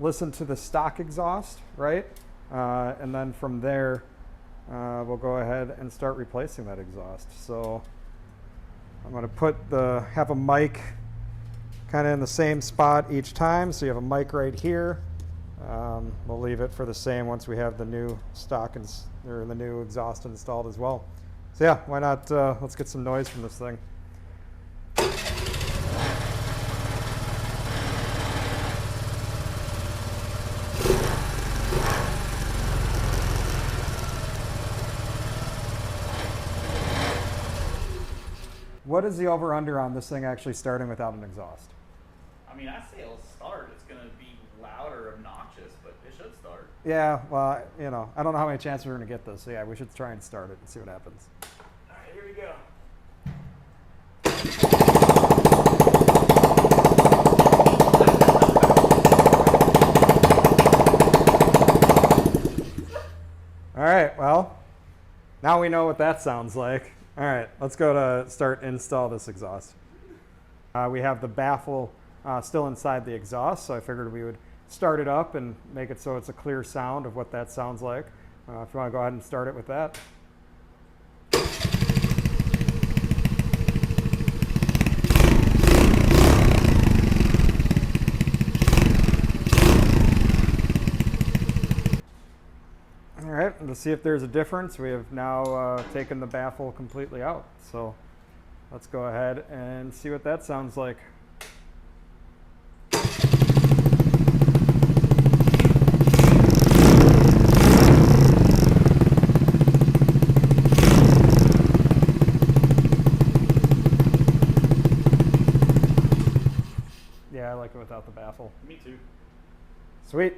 listen to the stock exhaust, right? And then from there, we'll go ahead and start replacing that exhaust. So I'm going to have a mic kind of in the same spot each time. So you have a mic right here. We'll leave it for the same once we have the new or the new exhaust installed as well. So yeah, why not? Let's get some noise from this thing. What is the over-under on this thing actually starting without an exhaust? I mean, I say it'll start. It's going to be loud or obnoxious, but it should start. Yeah, well, you know, I don't know how many chances we're going to get this. So yeah, we should try and start it and see what happens. All right, here we go. All right, well, now we know what that sounds like. All right, let's go to start install this exhaust. We have the baffle still inside the exhaust, so I figured we would start it up and make it so it's a clear sound of what that sounds like. If you want to go ahead and start it with that. All right, and to see if there's a difference, we have now taken the baffle completely out. So let's go ahead and see what that sounds like. Yeah, I like it without the baffle. Me too. Sweet.